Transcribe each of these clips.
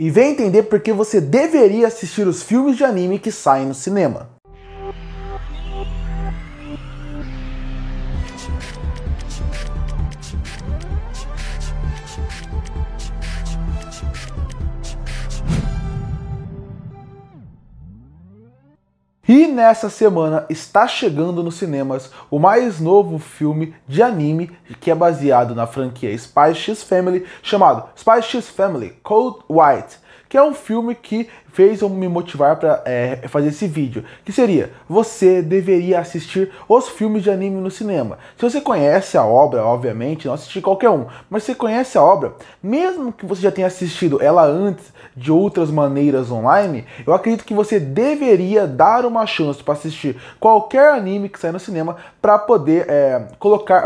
e vem entender por que você deveria assistir os filmes de anime que saem no cinema. E nessa semana está chegando nos cinemas o mais novo filme de anime que é baseado na franquia Spy X Family, chamado Spy X Family Code White, que é um filme que fez eu me motivar para fazer esse vídeo, que seria: você deveria assistir os filmes de anime no cinema. Se você conhece a obra, obviamente, não assistir qualquer um, mas se você conhece a obra, mesmo que você já tenha assistido ela antes de outras maneiras online, eu acredito que você deveria dar uma chance para assistir qualquer anime que sai no cinema, para poder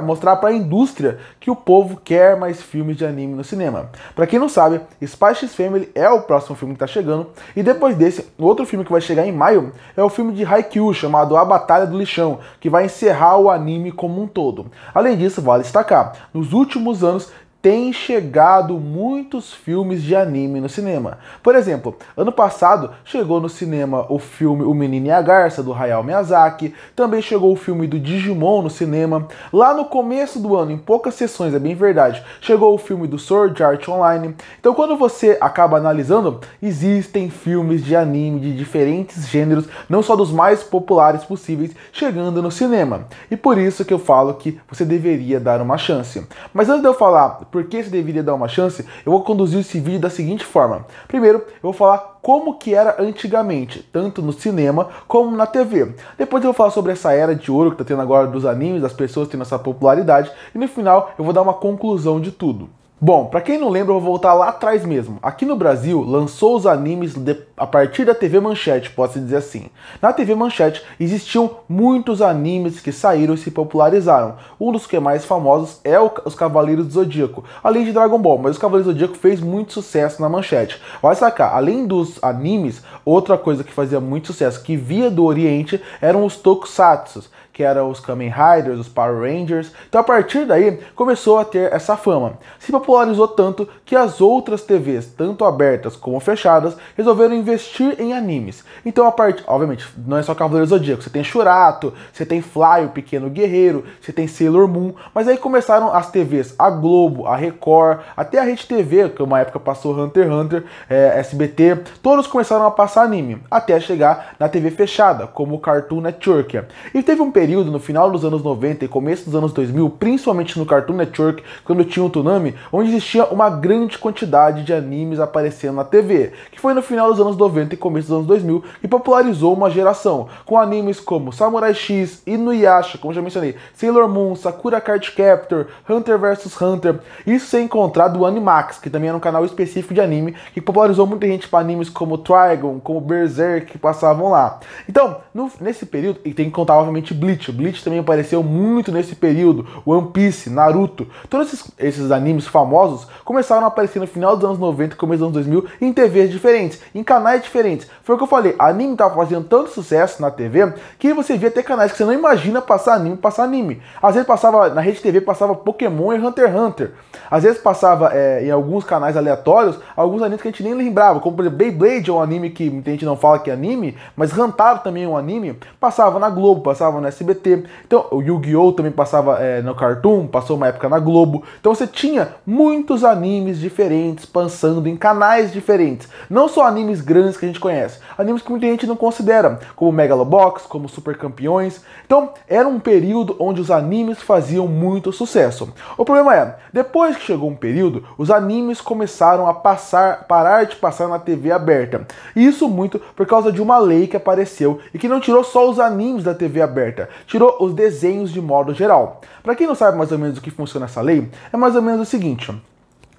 mostrar para a indústria que o povo quer mais filmes de anime no cinema. Para quem não sabe, Spy X Family é o próximo filme que está chegando. E depois desse, o outro filme que vai chegar em maio é o filme de Haikyuu, chamado A Batalha do Lixão, que vai encerrar o anime como um todo. Além disso, vale destacar, nos últimos anos tem chegado muitos filmes de anime no cinema. Por exemplo, ano passado chegou no cinema o filme O Menino e a Garça, do Hayao Miyazaki. Também chegou o filme do Digimon no cinema. Lá no começo do ano, em poucas sessões, é bem verdade, chegou o filme do Sword Art Online. Então, quando você acaba analisando, existem filmes de anime de diferentes gêneros, não só dos mais populares possíveis, chegando no cinema. E por isso que eu falo que você deveria dar uma chance. Mas antes de eu falar por que você deveria dar uma chance, eu vou conduzir esse vídeo da seguinte forma. Primeiro, eu vou falar como que era antigamente, tanto no cinema como na TV. Depois eu vou falar sobre essa era de ouro que está tendo agora dos animes, das pessoas tendo essa popularidade. E no final eu vou dar uma conclusão de tudo. Bom, pra quem não lembra, eu vou voltar lá atrás mesmo. Aqui no Brasil, lançou os animes a partir da TV Manchete, pode-se dizer assim. Na TV Manchete, existiam muitos animes que saíram e se popularizaram. Um dos que é mais famosos é os Cavaleiros do Zodíaco, além de Dragon Ball, mas os Cavaleiros do Zodíaco fez muito sucesso na Manchete. Vai sacar, além dos animes, outra coisa que fazia muito sucesso, que via do Oriente, eram os Tokusatsus, que eram os Kamen Riders, os Power Rangers. Então a partir daí começou a ter essa fama. Se popularizou tanto que as outras TVs, tanto abertas como fechadas, resolveram investir em animes. Então obviamente, não é só Cavaleiros do Zodíaco, você tem Shurato, você tem Fly, o Pequeno Guerreiro, você tem Sailor Moon, mas aí começaram as TVs, a Globo, a Record, até a Rede TV, que uma época passou Hunter x Hunter, SBT, todos começaram a passar anime, até chegar na TV fechada, como o Cartoon Network. E teve um período no final dos anos 90 e começo dos anos 2000, principalmente no Cartoon Network, quando tinha o Toonami, onde existia uma grande quantidade de animes aparecendo na TV, que foi no final dos anos 90 e começo dos anos 2000 e popularizou uma geração, com animes como Samurai X, Inuyasha, como já mencionei, Sailor Moon, Sakura Card Captor, Hunter vs Hunter, isso sem encontrar do Animax, que também era um canal específico de anime, que popularizou muita gente para animes como Trigon, como Berserk, que passavam lá. Então, nesse período, e tem que contar obviamente Bleach também apareceu muito nesse período, One Piece, Naruto, todos esses animes famosos começaram a aparecer no final dos anos 90 e começo dos anos 2000 em TVs diferentes, em canais diferentes. Foi o que eu falei, anime estava fazendo tanto sucesso na TV que você via até canais que você não imagina passar anime. Às vezes passava na Rede TV, passava Pokémon e Hunter x Hunter. Às vezes passava em alguns canais aleatórios, alguns animes que a gente nem lembrava, como por exemplo Beyblade é um anime que muita gente não fala que é anime, mas Hantaro também é um anime, passava na Globo, passava no SBT. Então, o Yu-Gi-Oh! Também passava no Cartoon, passou uma época na Globo. Então você tinha muitos animes diferentes passando em canais diferentes. Não só animes grandes que a gente conhece, animes que muita gente não considera, como Megalobox, como Super Campeões. Então, era um período onde os animes faziam muito sucesso. O problema é, depois que chegou um período, os animes começaram a parar de passar na TV aberta. Isso muito por causa de uma lei que apareceu e que não tirou só os animes da TV aberta, tirou os desenhos de modo geral. Para quem não sabe mais ou menos o que funciona essa lei, é mais ou menos o seguinte: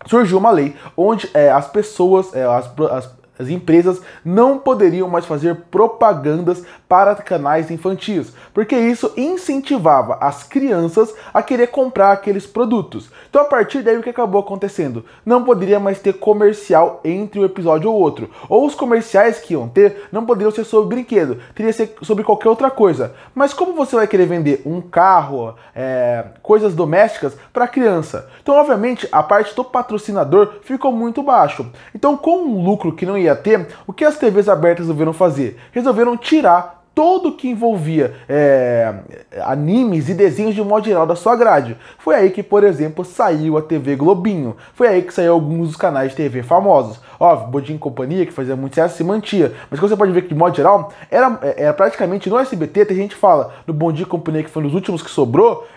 surgiu uma lei onde as pessoas, as empresas não poderiam mais fazer propagandas para canais infantis, porque isso incentivava as crianças a querer comprar aqueles produtos. Então a partir daí o que acabou acontecendo? Não poderia mais ter comercial entre um episódio ou outro, ou os comerciais que iam ter não poderiam ser sobre brinquedo, teria que ser sobre qualquer outra coisa. Mas como você vai querer vender um carro, coisas domésticas para criança? Então obviamente a parte do patrocinador ficou muito baixo. Então com um lucro que não ia ter, o que as TVs abertas resolveram fazer? Resolveram tirar todo que envolvia animes e desenhos de modo geral da sua grade. Foi aí que, por exemplo, saiu a TV Globinho. Foi aí que saiu alguns dos canais de TV famosos. Óbvio, Bom Dia e Companhia, que fazia muito sucesso, se mantinha. Mas você pode ver que, de modo geral, era praticamente no SBT, tem gente que fala no Bom Dia e Companhia, que foi um dos últimos que sobrou,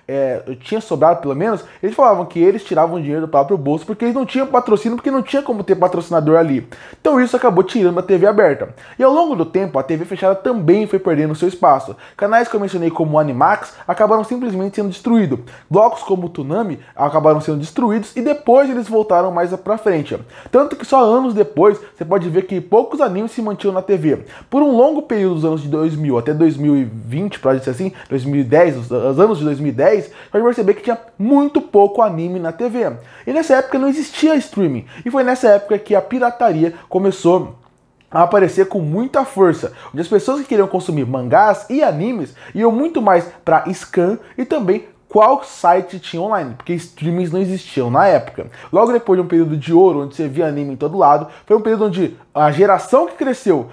tinha sobrado pelo menos, eles falavam que eles tiravam dinheiro do próprio bolso porque eles não tinham patrocínio, porque não tinha como ter patrocinador ali. Então isso acabou tirando a TV aberta. E ao longo do tempo, a TV fechada também foi perdendo seu espaço. Canais que eu mencionei como o Animax acabaram simplesmente sendo destruídos. Blocos como o Toonami acabaram sendo destruídos e depois eles voltaram mais pra frente. Tanto que só anos depois você pode ver que poucos animes se mantinham na TV. Por um longo período dos anos de 2000 até 2020, para dizer assim, 2010, os anos de 2010, você pode perceber que tinha muito pouco anime na TV. E nessa época não existia streaming. E foi nessa época que a pirataria começou a aparecer com muita força, onde as pessoas que queriam consumir mangás e animes iam muito mais para scan e também qual site tinha online, porque streamings não existiam na época. Logo depois de um período de ouro, onde você via anime em todo lado, foi um período onde a geração que cresceu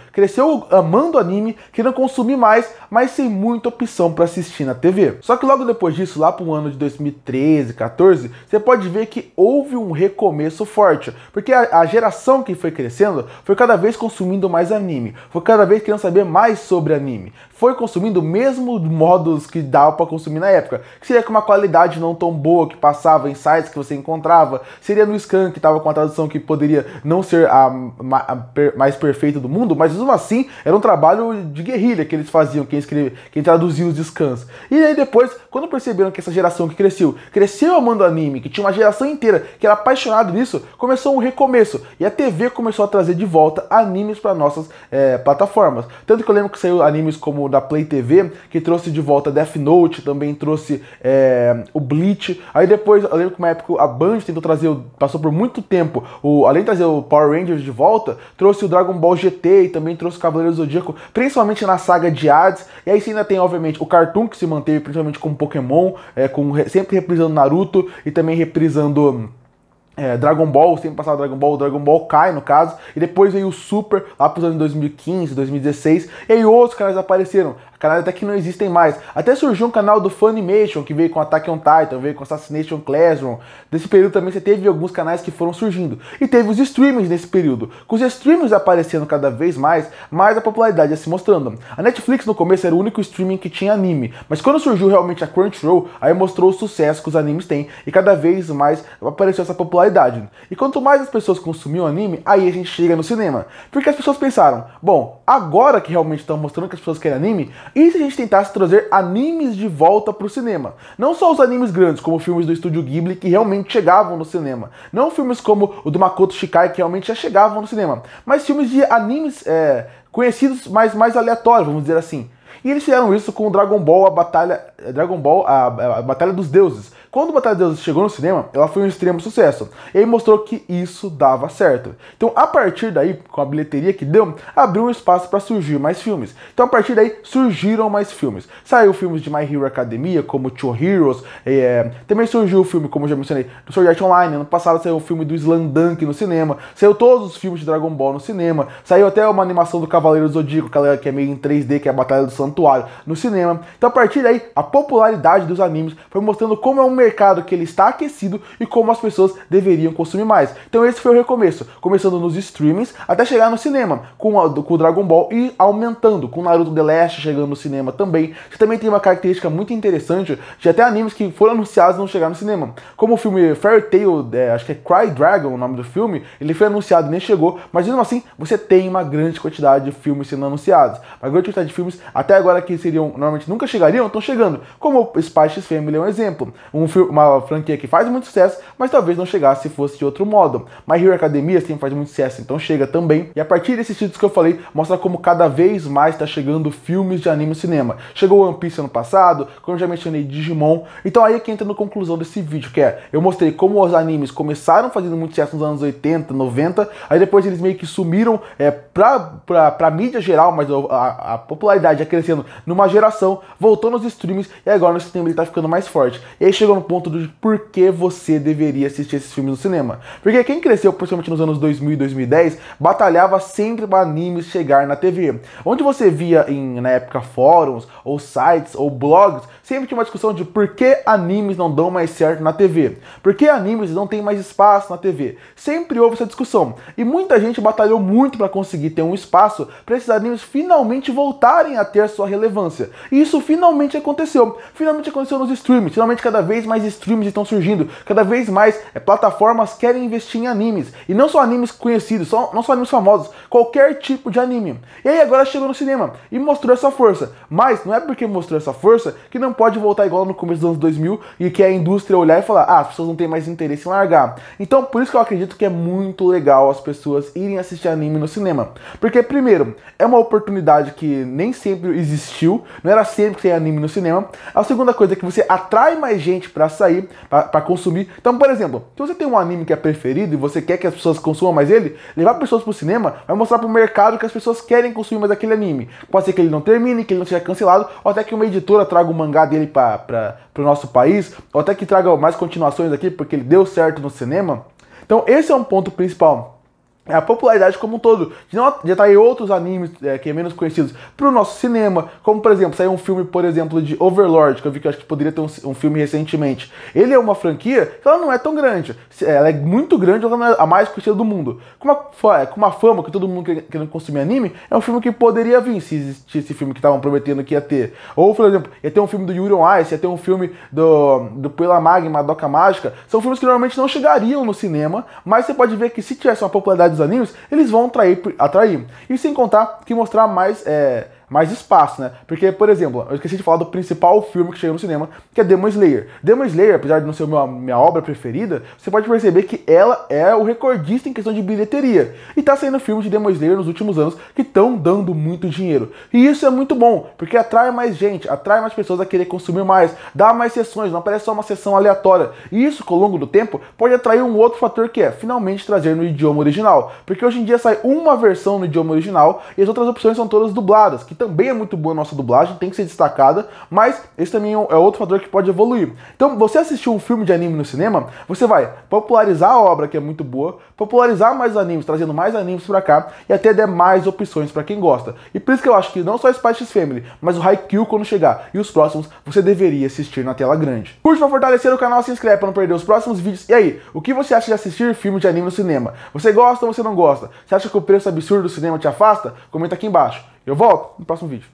amando anime, querendo consumir mais, mas sem muita opção para assistir na TV. Só que logo depois disso, lá para o ano de 2013, 14, você pode ver que houve um recomeço forte, porque a geração que foi crescendo foi cada vez consumindo mais anime, foi cada vez querendo saber mais sobre anime, foi consumindo mesmo modos que dava para consumir na época, que seria com uma qualidade não tão boa, que passava em sites que você encontrava, seria no scan, que estava com a tradução que poderia não ser a mais perfeita do mundo, mas mesmo assim era um trabalho de guerrilha que eles faziam, quem traduzia os scans. E aí depois, quando perceberam que essa geração que cresceu amando anime, que tinha uma geração inteira que era apaixonado nisso, começou um recomeço, e a TV começou a trazer de volta animes para nossas plataformas. Tanto que eu lembro que saiu animes como o da Play TV, que trouxe de volta Death Note, também trouxe o Bleach. Aí depois, eu lembro que uma época a Band tentou trazer, passou por muito tempo, além de trazer o Power Rangers de volta, trouxe o Dragon Ball GT e também trouxe o Cavaleiro do Zodíaco, principalmente na saga de Hades. E aí você ainda tem, obviamente, o Cartoon, que se manteve principalmente com Pokémon, sempre reprisando Naruto e também reprisando Dragon Ball, sempre passava o Dragon Ball Kai no caso, e depois veio o Super lá para os anos 2015, 2016, e aí outros canais apareceram, canais até que não existem mais. Até surgiu um canal do Funimation, que veio com Attack on Titan, veio com Assassination Classroom. Nesse período também você teve alguns canais que foram surgindo. E teve os streamings nesse período. Com os streamings aparecendo cada vez mais a popularidade ia se mostrando. A Netflix no começo era o único streaming que tinha anime, mas quando surgiu realmente a Crunchyroll, aí mostrou o sucesso que os animes têm, e cada vez mais apareceu essa popularidade. E quanto mais as pessoas consumiam anime, aí a gente chega no cinema. Porque as pessoas pensaram, bom, agora que realmente estão mostrando que as pessoas querem anime, e se a gente tentasse trazer animes de volta para o cinema? Não só os animes grandes, como filmes do estúdio Ghibli, que realmente chegavam no cinema. Não filmes como o do Makoto Shinkai, que realmente já chegavam no cinema. Mas filmes de animes conhecidos, mais aleatórios, vamos dizer assim. E eles fizeram isso com o Dragon Ball, a Batalha dos Deuses. Quando a Batalha dos Deuses chegou no cinema, ela foi um extremo sucesso. E aí mostrou que isso dava certo. Então, a partir daí, com a bilheteria que deu, abriu um espaço para surgir mais filmes. Então, a partir daí, surgiram mais filmes. Saiu filmes de My Hero Academia, como Two Heroes. Também surgiu o filme, como eu já mencionei, do Sword Art Online. Ano passado saiu o filme do Slandunk no cinema. Saiu todos os filmes de Dragon Ball no cinema. Saiu até uma animação do Cavaleiro do Zodíaco, que é meio em 3D, que é a Batalha do Santuário, no cinema. Então, a partir daí, a popularidade dos animes foi mostrando como é um mercado que ele está aquecido e como as pessoas deveriam consumir mais. Então esse foi o recomeço, começando nos streamings até chegar no cinema, com o Dragon Ball e aumentando, com Naruto The Last chegando no cinema também. Que também tem uma característica muito interessante de até animes que foram anunciados e não chegaram no cinema. Como o filme Fairy Tail, acho que é Cry Dragon o nome do filme, ele foi anunciado e nem chegou, mas mesmo assim você tem uma grande quantidade de filmes sendo anunciados. Uma grande quantidade de filmes até agora que seriam, normalmente nunca chegariam, estão chegando. Como o Spy X Family é um exemplo. Um uma franquia que faz muito sucesso, mas talvez não chegasse se fosse de outro modo. My Hero Academia sempre faz muito sucesso, então chega também. E a partir desses títulos que eu falei, mostra como cada vez mais está chegando filmes de anime no cinema. Chegou One Piece ano passado, como eu já mencionei, Digimon. Então aí é que entra na conclusão desse vídeo, que é, eu mostrei como os animes começaram fazendo muito sucesso nos anos 80, 90, aí depois eles meio que sumiram pra mídia geral, mas a popularidade já crescendo numa geração, voltou nos streams e agora no cinema ele tá ficando mais forte. E aí chegou no ponto de por que você deveria assistir esses filmes no cinema. Porque quem cresceu, principalmente nos anos 2000 e 2010, batalhava sempre para animes chegar na TV. Onde você via na época fóruns, ou sites, ou blogs, sempre tinha uma discussão de por que animes não dão mais certo na TV. Por que animes não tem mais espaço na TV. Sempre houve essa discussão. E muita gente batalhou muito para conseguir ter um espaço para esses animes finalmente voltarem a ter sua relevância. E isso finalmente aconteceu. Finalmente aconteceu nos streams. Finalmente cada vez mais streams estão surgindo. Cada vez mais plataformas querem investir em animes. E não só animes conhecidos, não só animes famosos. Qualquer tipo de anime. E aí agora chegou no cinema e mostrou essa força. Mas não é porque mostrou essa força que não pode voltar igual no começo dos anos 2000 e que a indústria olhar e falar, as pessoas não têm mais interesse em largar. Então por isso que eu acredito que é muito legal as pessoas irem assistir anime no cinema. Porque primeiro, é uma oportunidade que nem sempre existiu, não era sempre que tem anime no cinema. A segunda coisa é que você atrai mais gente pra sair, pra consumir. Então, por exemplo, se você tem um anime que é preferido e você quer que as pessoas consumam mais ele, levar pessoas pro cinema vai mostrar pro mercado que as pessoas querem consumir mais aquele anime. Pode ser que ele não termine, que ele não seja cancelado, ou até que uma editora traga o mangá dele pro nosso país, ou até que traga mais continuações aqui, porque ele deu certo no cinema. Então esse é um ponto principal. É a popularidade como um todo, de atrair outros animes que é menos conhecidos para o nosso cinema, como por exemplo, saiu um filme, por exemplo, de Overlord, que eu vi que eu acho que poderia ter um filme recentemente. Ele é uma franquia que ela não é tão grande, ela é muito grande, ela não é a mais conhecida do mundo. Com uma fama que todo mundo querendo consumir anime, é um filme que poderia vir se existisse esse filme que estavam prometendo que ia ter. Ou, por exemplo, ia ter um filme do Yuri on Ice, ia ter um filme do Puella Magma, Madoka Mágica. São filmes que normalmente não chegariam no cinema, mas você pode ver que se tivesse uma popularidade dos animes, eles vão atrair. E sem contar que mostrar mais espaço, né? Porque, por exemplo, eu esqueci de falar do principal filme que chegou no cinema, que é Demon Slayer. Demon Slayer, apesar de não ser minha obra preferida, você pode perceber que ela é o recordista em questão de bilheteria. E tá saindo filmes de Demon Slayer nos últimos anos que estão dando muito dinheiro. E isso é muito bom, porque atrai mais gente, atrai mais pessoas a querer consumir mais, dá mais sessões, não aparece só uma sessão aleatória. E isso, ao longo do tempo, pode atrair um outro fator que é, finalmente, trazer no idioma original. Porque hoje em dia sai uma versão no idioma original e as outras opções são todas dubladas, que também é muito boa a nossa dublagem, tem que ser destacada, mas esse também é outro fator que pode evoluir. Então, você assistir um filme de anime no cinema, você vai popularizar a obra, que é muito boa, popularizar mais animes, trazendo mais animes pra cá, e até dar mais opções pra quem gosta. E por isso que eu acho que não só Spy X Family, mas o Haikyuu quando chegar, e os próximos, você deveria assistir na tela grande. Curte pra fortalecer o canal, se inscreve pra não perder os próximos vídeos. E aí, o que você acha de assistir filme de anime no cinema? Você gosta ou você não gosta? Você acha que o preço absurdo do cinema te afasta? Comenta aqui embaixo. Eu volto no próximo vídeo.